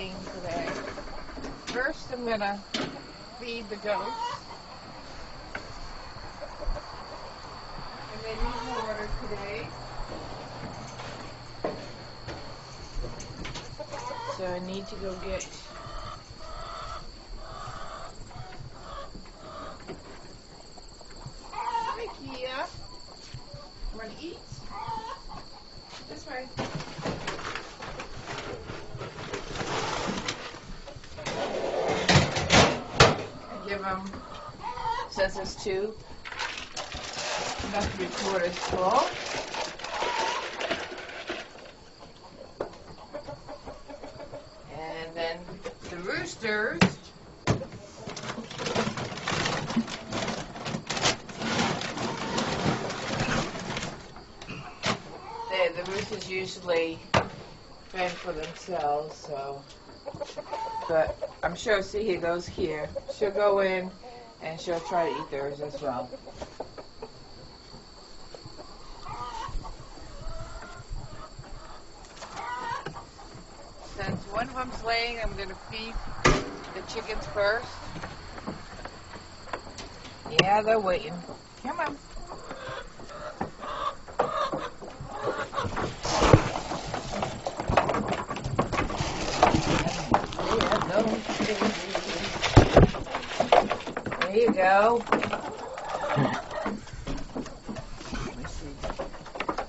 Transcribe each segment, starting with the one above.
clean today. First, I'm going to feed the goats. And they need more water today. So I need to go get Kia. You want to eat? This way. I give them, since it's two, about 3/4 full. And then the roosters, the roosters usually fend for themselves, so, but I'm sure, see, he goes here. She'll go in and she'll try to eat theirs as well. Since one of them's laying, I'm going to feed the chickens first. Yeah, they're waiting. Come on. There you go. Let me see.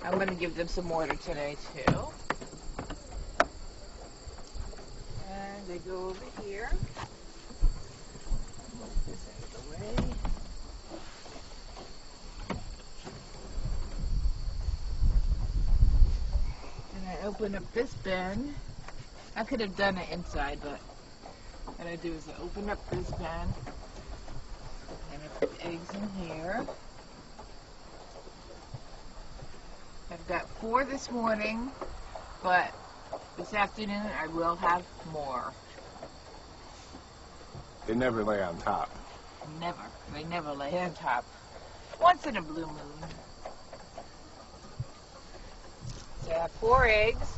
I'm going to give them some water today too. And they go over here. Move this out of the way. And I open up this bin. I could have done it inside, but what I do is I open up this bin and I put eggs in here. I've got 4 this morning, but this afternoon I will have more. They never lay on top. Never. They never lay on top. Once in a blue moon. So I have 4 eggs.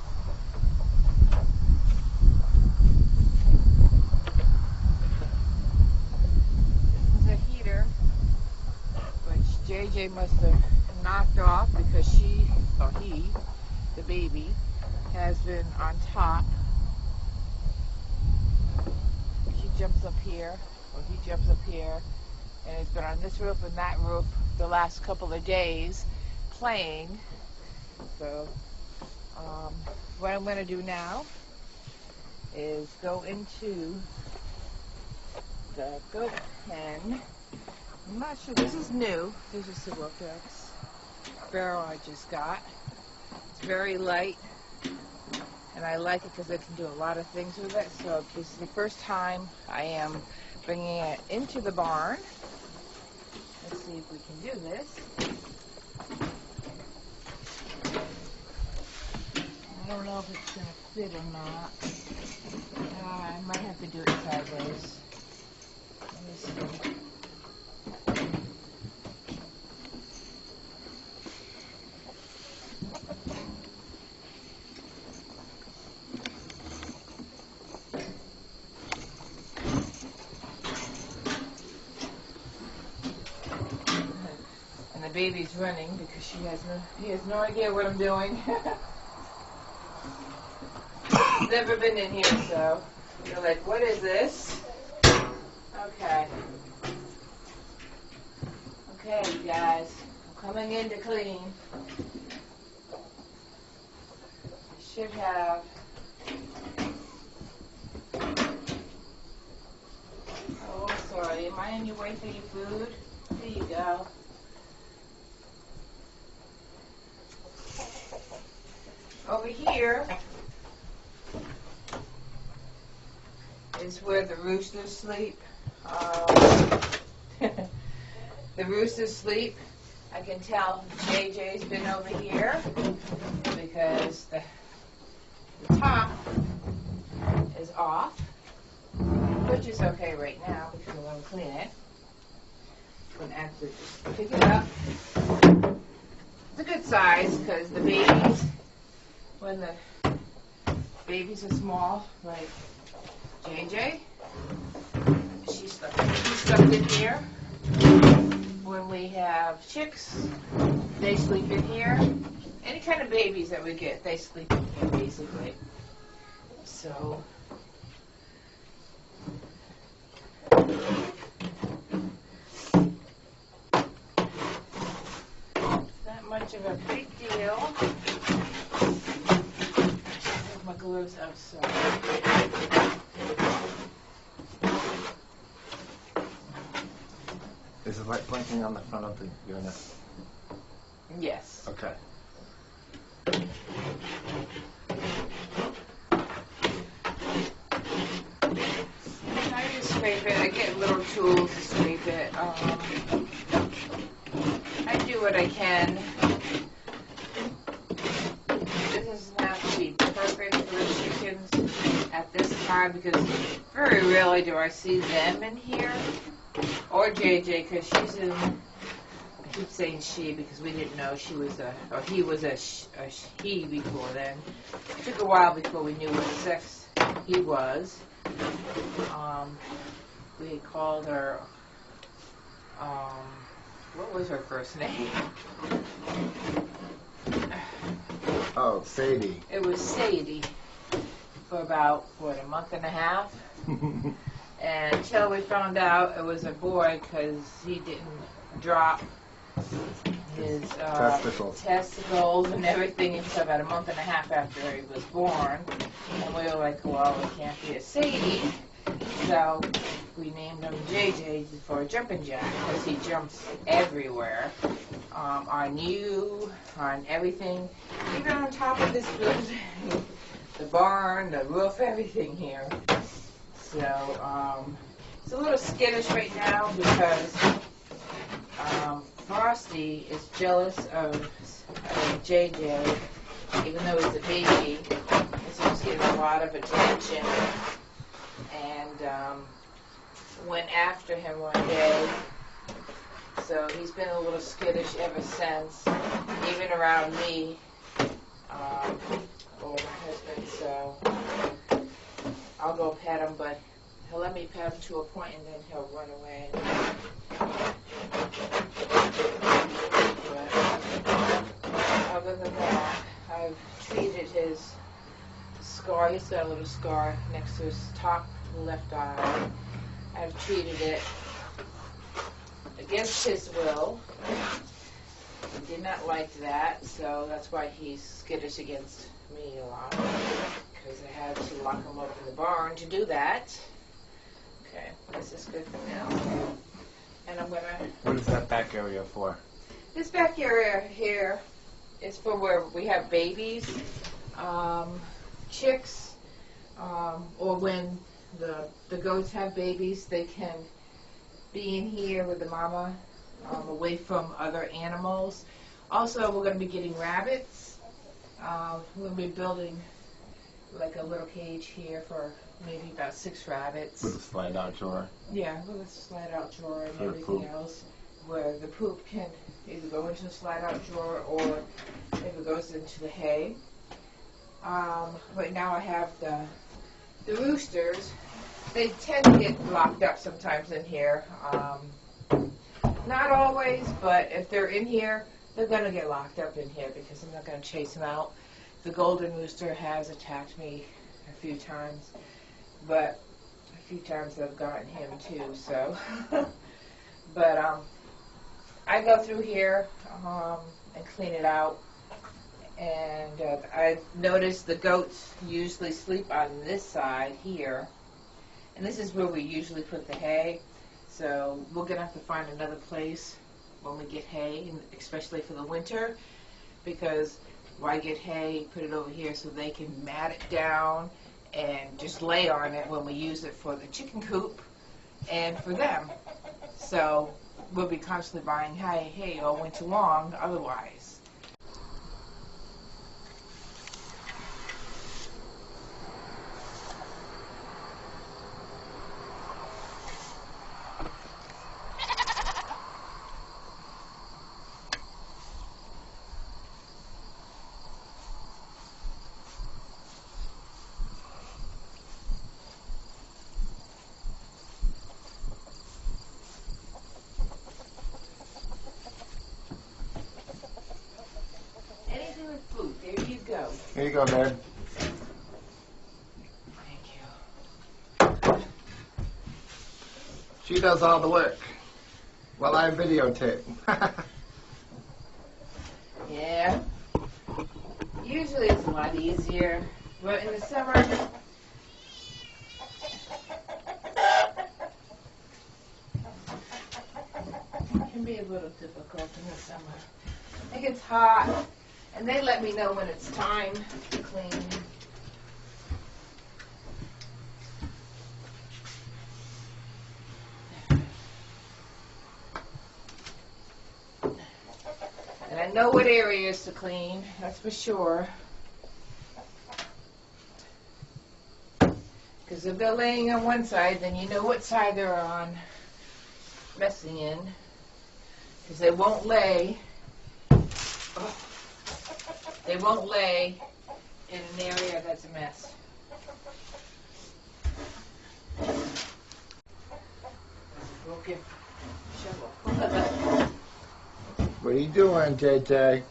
JJ must have knocked off because she, or he, the baby, has been on top. She jumps up here, or he jumps up here, and it's been on this roof and that roof the last couple of days playing. So, what I'm going to do now is go into the goat pen. I'm not sure, this is new. This is the Wilcox barrel I just got. It's very light, and I like it because I can do a lot of things with it. So this is the first time I am bringing it into the barn. Let's see if we can do this. I don't know if it's going to fit or not. I might have to do it sideways. Let me see. And the baby's running because he has no idea what I'm doing. Never been in here, so you're like, what is this? Okay. Okay, you guys, I'm coming in to clean. I should have. Oh, I'm sorry. Am I in your way for your food? Here you go. Over here is where the roosters sleep. The roosters sleep. I can tell JJ's been over here because the top is off, which is okay right now because I'm going to clean it. I'm going to actually just pick it up. It's a good size because the babies, when the babies are small, like JJ. She's stuck in here. When we have chicks, they sleep in here. Any kind of babies that we get, they sleep in here basically. So not much of a big deal. Take my gloves outside. Is the light blinking on the front of the unit? Yes. Okay. I just scrape it. I get little tools to scrape it. I do what I can. It doesn't have to be perfect for the chickens at this time because very rarely do I see them in here. Or JJ, because she's in, I keep saying she because we didn't know she was or he was a he before then. It took a while before we knew what sex he was. We had called her, what was her first name? Oh, Sadie. It was Sadie for about, a month and a half. And until we found out it was a boy because he didn't drop his testicles and everything until about a month and a half after he was born. And we were like, well, it can't be a Sadie. So we named him JJ for a jumping jack because he jumps everywhere. On you, on everything, even on top of this building, the barn, the roof, everything here. So, it's a little skittish right now because Frosty is jealous of JJ, even though he's a baby. So he's getting a lot of attention and went after him one day. So he's been a little skittish ever since, even around me or my husband. So I'll go pet him, but he'll let me pet him to a point and then he'll run away. But other than that, I've treated his scar. He's got a little scar next to his top left eye. I've treated it against his will. He did not like that, so that's why he's skittish against me a lot. Because I had to lock him up in the barn to do that. Okay, this is good for now. And I'm gonna... What is that back area for? This back area here is for where we have babies, chicks, or when the goats have babies, they can be in here with the mama, away from other animals. Also, we're going to be getting rabbits. We're going to be building like a little cage here for maybe about 6 rabbits. With a slide-out drawer? Yeah, with a slide-out drawer and everything else, where the poop can either go into the slide-out drawer or if it goes into the hay. Right now I have the roosters. They tend to get locked up sometimes in here. Not always, but if they're in here, they're going to get locked up in here because I'm not going to chase them out. The golden rooster has attacked me a few times, but a few times I've gotten him too, so. But I go through here and clean it out. And I've noticed the goats usually sleep on this side here. And this is where we usually put the hay. So we're going to have to find another place when we get hay, especially for the winter. Because why get hay, put it over here so they can mat it down and just lay on it when we use it for the chicken coop and for them. So we'll be constantly buying hay all winter long otherwise. Here you go, man. Thank you. She does all the work while I videotape. Yeah. Usually it's a lot easier, but in the summer, it can be a little difficult in the summer. It gets hot, and they let me know when it's time to clean. And I know what areas to clean, that's for sure. Because if they're laying on one side, then you know what side they're on, resting in. Because they won't lay in an area that's a mess. We'll give a shovel. What are you doing, JJ?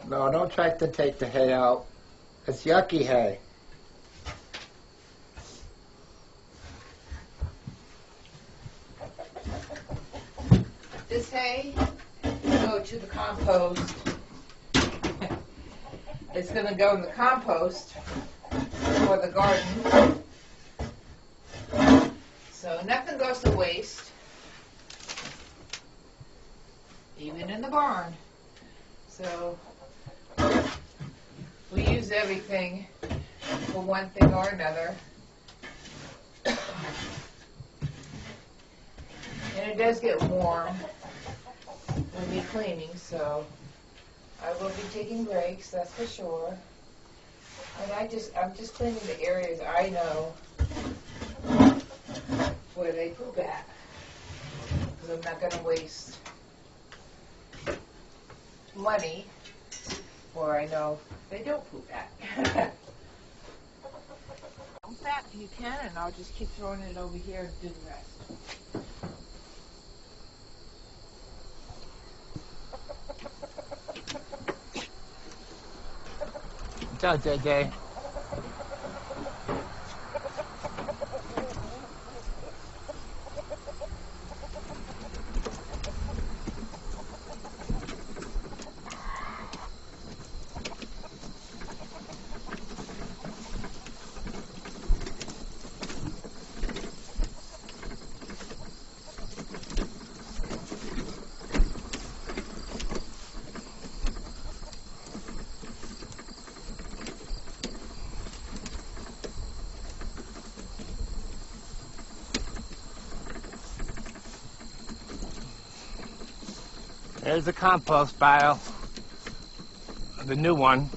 No, don't try to take the hay out. It's yucky hay. This hay will go to the compost. It's going to go in the compost for the garden. So nothing goes to waste, even in the barn. So we use everything for one thing or another. And it does get warm when you're cleaning, so I will be taking breaks, that's for sure. And I'm just cleaning the areas I know where they poop at, because I'm not going to waste money where I know they don't poop at. Dump that if you can, and I'll just keep throwing it over here and do the rest. What's up, JJ? There's the compost pile, the new one.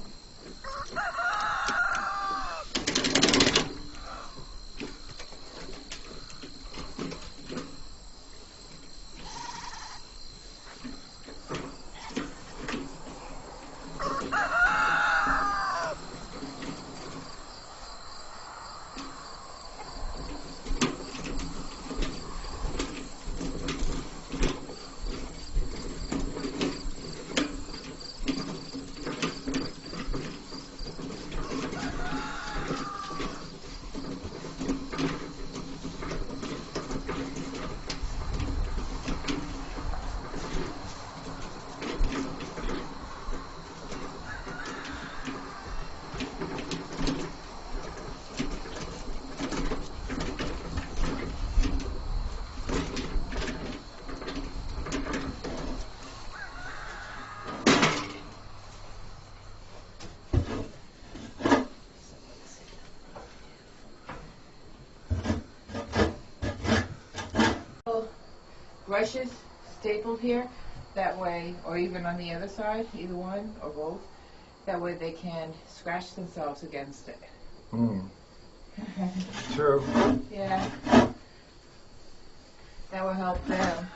Brushes stapled here, that way, or even on the other side, either one or both, that way they can scratch themselves against it. True. Yeah, that will help them.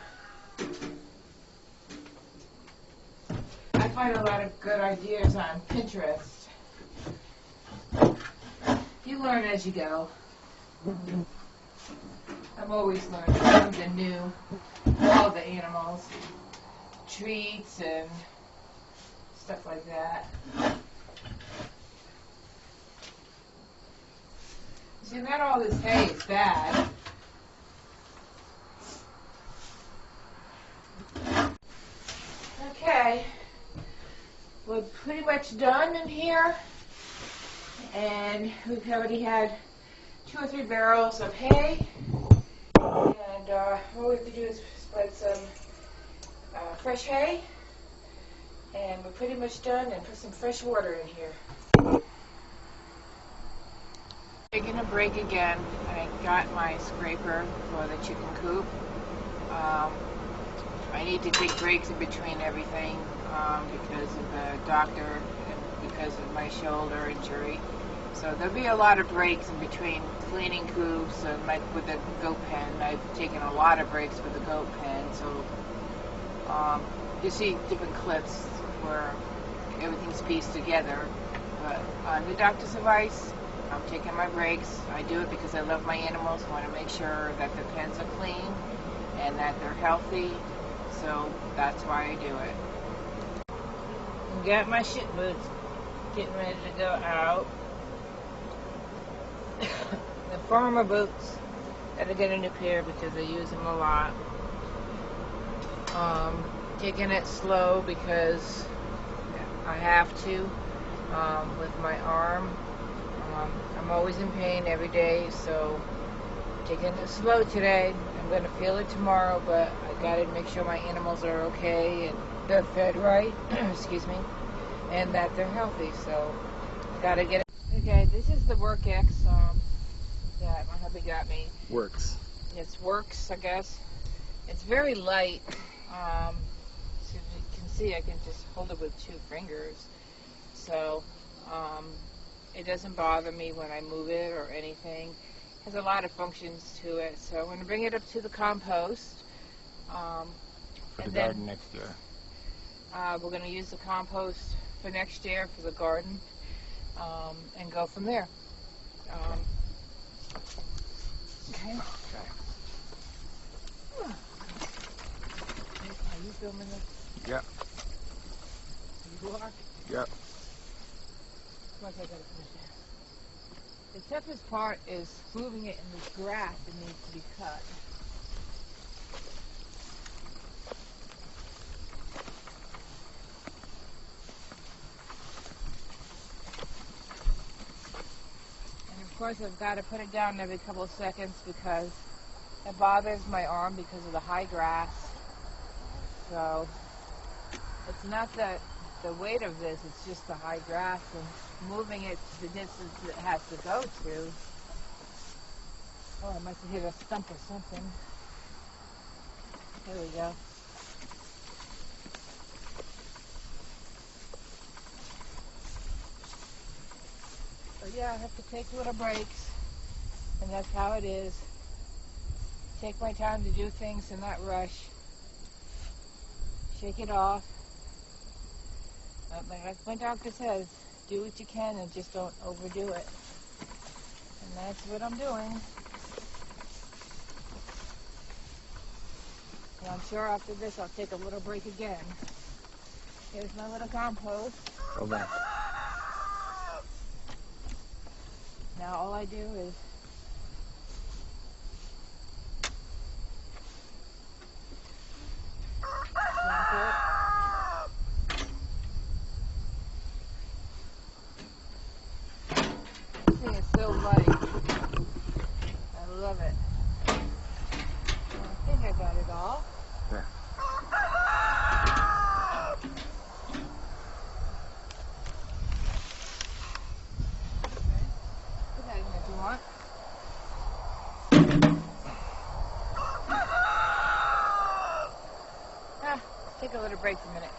I find a lot of good ideas on Pinterest. You learn as you go. I'm always learning something new. All the animals, treats and stuff like that. See, not all this hay is bad. Okay, we're pretty much done in here, and we've already had 2 or 3 barrels of hay, and all we have to do is spread some fresh hay, and we're pretty much done, and put some fresh water in here. Taking a break again. I got my scraper for the chicken coop. I need to take breaks in between everything because of the doctor and because of my shoulder injury. So there'll be a lot of breaks in between cleaning coops and like with the goat pen. I've taken a lot of breaks with the goat pen. So you see different clips where everything's pieced together. But on the doctor's advice, I'm taking my breaks. I do it because I love my animals. I want to make sure that their pens are clean and that they're healthy. So that's why I do it. Got my shit boots getting ready to go out. The farmer boots, gotta get a new pair because I use them a lot. Taking it slow because I have to with my arm. I'm always in pain every day, so taking it slow today. I'm going to feel it tomorrow, but I got to make sure my animals are okay and they're fed right, excuse me, and that they're healthy, so got to get it. Okay, this is the Work X that my hubby got me. Works. It's Works, I guess. It's very light. So you can see I can just hold it with 2 fingers. So it doesn't bother me when I move it or anything. Has a lot of functions to it. So I'm going to bring it up to the compost. For the garden next year. We're going to use the compost for next year for the garden and go from there. Okay. Are you filming this? Yep. You are? Yep. Look, I gotta finish it. The toughest part is moving it in this grass that needs to be cut. And of course I've got to put it down every couple of seconds because it bothers my arm because of the high grass. So it's not the weight of this, it's just the high grass and moving it to the distance it has to go to. Oh, I must have hit a stump or something. There we go. So yeah, I have to take little breaks, and that's how it is. Take my time to do things and not rush. Shake it off. Like my doctor says, do what you can and just don't overdo it. And that's what I'm doing. And I'm sure after this I'll take a little break again. Here's my little compost. Okay. Now all I do is dump it. This thing is so light. I love it. I think I got it all. Yeah. Okay. Put that in if you want. Take a little break for a minute.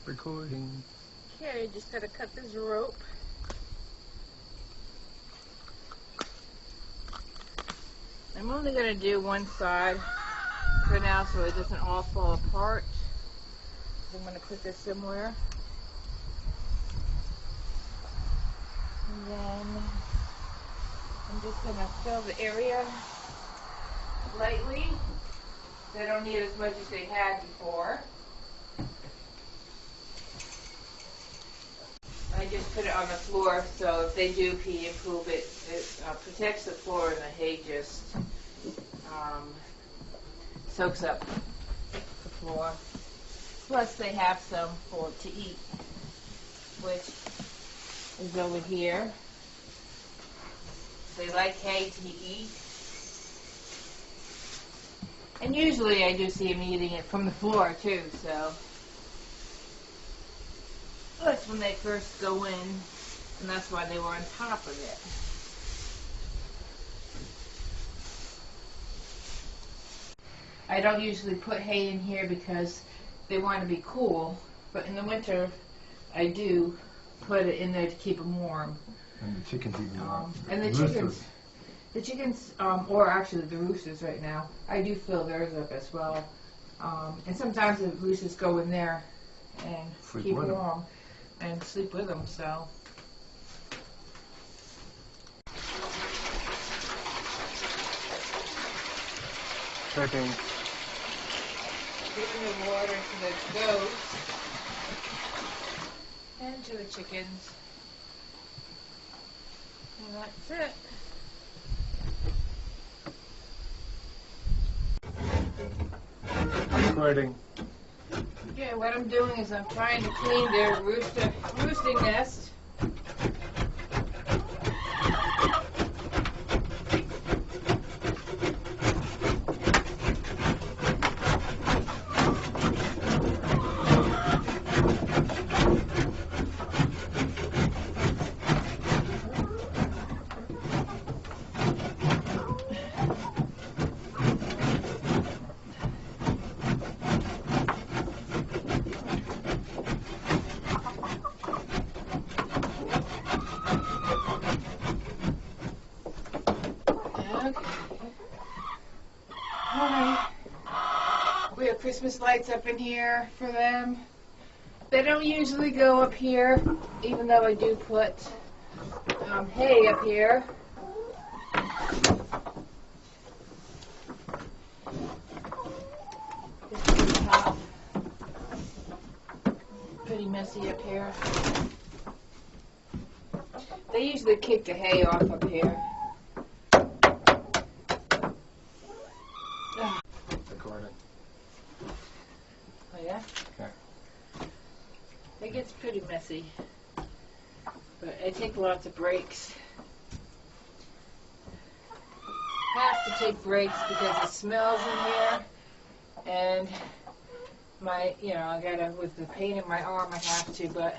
Recording. Okay, just gotta cut this rope. I'm only gonna do one side for now so it doesn't all fall apart. I'm gonna put this somewhere. And then I'm just gonna fill the area lightly. They don't need as much as they had before. I just put it on the floor, so if they do pee and poop, it protects the floor, and the hay just soaks up the floor. Plus, they have some to eat, which is over here. They like hay to eat. And usually I do see them eating it from the floor too, so that's when they first go in, and that's why they were on top of it. I don't usually put hay in here because they want to be cool, but in the winter I do put it in there to keep them warm. And the chickens even warm. And the chickens, or actually the roosters right now, I do fill theirs up as well. And sometimes the roosters go in there and keep warm and sleep with them, so. Dripping. Giving the water to the goats and to the chickens. And that's it. Recording. Yeah, what I'm doing is I'm trying to clean their roosting nest. Alright. We have Christmas lights up in here for them. They don't usually go up here, even though I do put hay up here. This is the top. Pretty messy up here. They usually kick the hay off up here. Recording. Oh yeah? Okay. It gets pretty messy. But I take lots of breaks. Have to take breaks because it smells in here. And I gotta, with the pain in my arm, I have to, but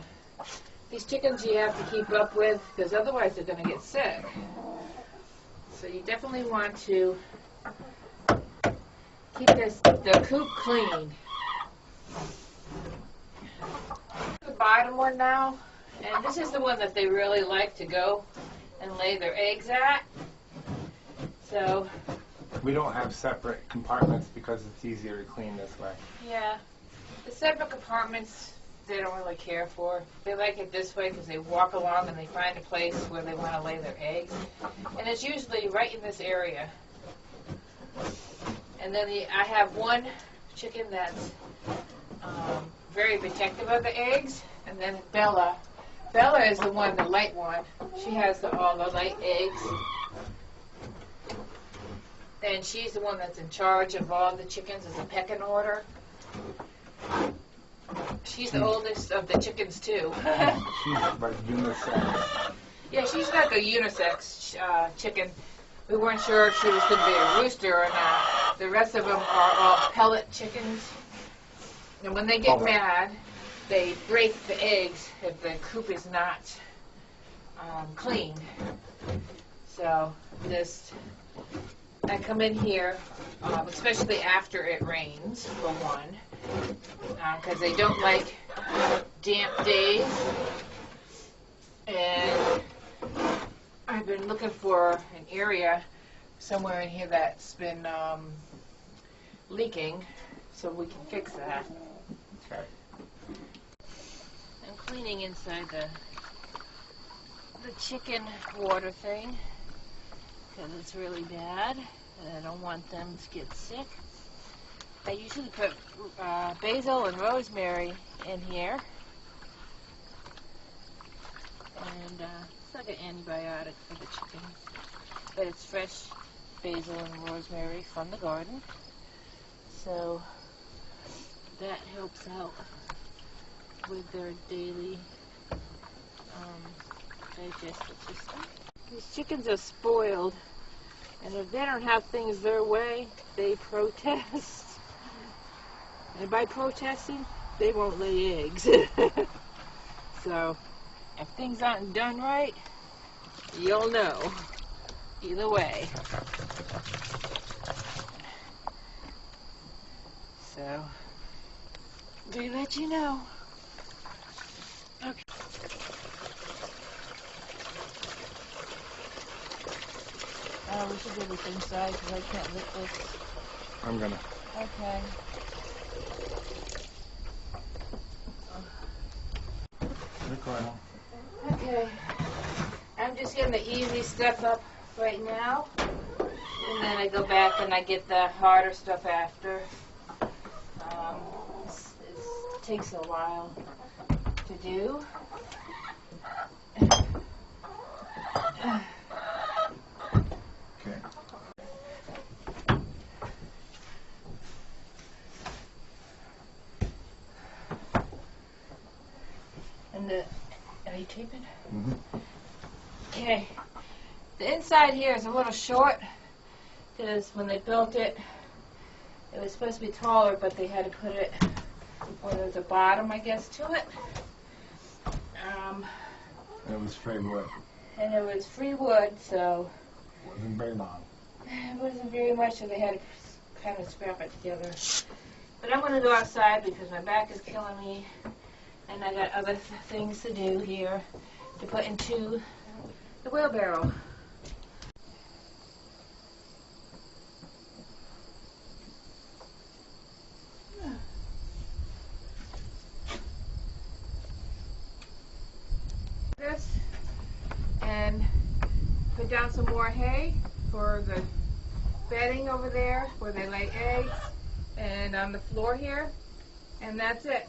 these chickens you have to keep up with because otherwise they're gonna get sick. So you definitely want to keep the coop clean. The bottom one now, and this is the one that they really like to go and lay their eggs at. So We don't have separate compartments because it's easier to clean this way. yeah, the separate compartments they don't really care for. They like it this way because they walk along and they find a place where they want to lay their eggs, and it's usually right in this area. And then I have one chicken that's very protective of the eggs, and then Bella. Bella is the one, the light one. She has all the light eggs. And she's the one that's in charge of all the chickens as a pecking order. She's the oldest of the chickens, too. She's like unisex. Yeah, she's like a unisex chicken. We weren't sure if she was going to be a rooster or not. The rest of them are all pellet chickens. And when they get mad, they break the eggs if the coop is not clean. So I come in here, especially after it rains, for one, because they don't like damp days. And I've been looking for an area somewhere in here that's been leaking, so we can fix that. Okay. I'm cleaning inside the chicken water thing because it's really bad and I don't want them to get sick. I usually put basil and rosemary in here. And it's like an antibiotic for the chickens. But it's fresh basil and rosemary from the garden. So that helps out with their daily digestive system. These chickens are spoiled, and if they don't have things their way, they protest. And by protesting, they won't lay eggs. So if things aren't done right, you'll know. Either way. So we let you know. Okay. We should do this inside because I can't lift this. I'm gonna. Okay. Recording. Okay. I'm just getting the easy stuff up right now. And then I go back and I get the harder stuff after. It takes a while to do. Okay. And are you taping? Mm-hmm. Okay. The inside here is a little short because when they built it, it was supposed to be taller, but they had to put it where there's a bottom, I guess, to it. It was free wood. And it was free wood, so Wasn't very long. it wasn't very much, so they had to kind of scrap it together. But I'm going to go outside because my back is killing me, and I got other things to do here to put into the wheelbarrow. This and put down some more hay for the bedding over there where they lay eggs and on the floor here, and that's it.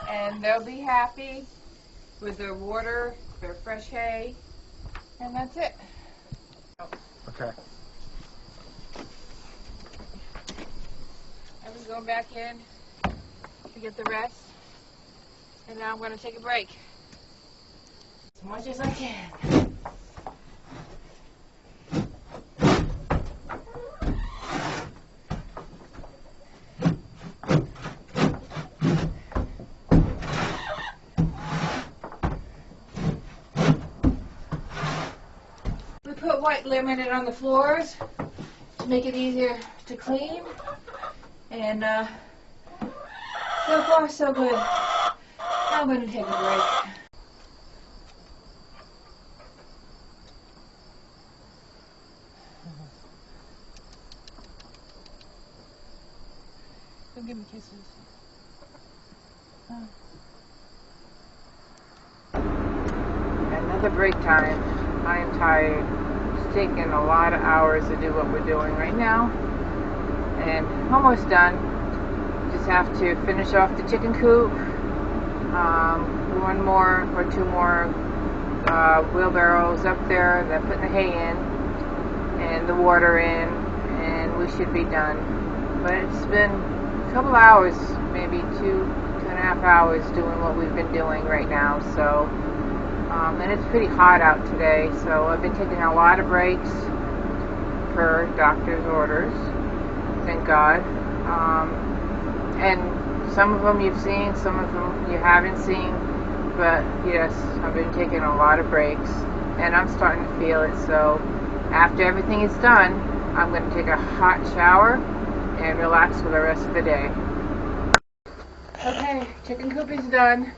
And they'll be happy with their water, their fresh hay, and that's it. Okay. I was going back in to get the rest, and now I'm going to take a break as much as I can. We put white laminate on the floors to make it easier to clean, and so far so good. I'm going to take a break. Don't give me kisses. Another break time. I am tired. It's taken a lot of hours to do what we're doing right now. And almost done. Just have to finish off the chicken coop. One more or two more wheelbarrows up there, then putting the hay in and the water in, and we should be done. But it's been a couple hours, maybe two and a half hours doing what we've been doing right now. So, and it's pretty hot out today, so I've been taking a lot of breaks per doctor's orders, thank God. And some of them you've seen, some of them you haven't seen, but yes, I've been taking a lot of breaks, and I'm starting to feel it. So after everything is done, I'm going to take a hot shower and relax for the rest of the day. Okay, chicken coop is done.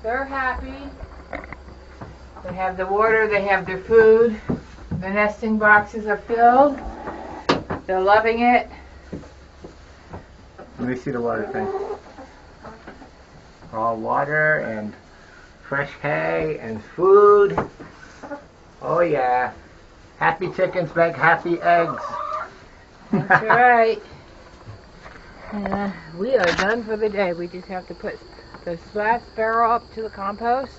They're happy. They have the water, they have their food. The nesting boxes are filled. They're loving it. Let me see the water thing. All water and fresh hay and food. Oh yeah. Happy chickens make happy eggs. That's right. We are done for the day. We just have to put this last barrel up to the compost.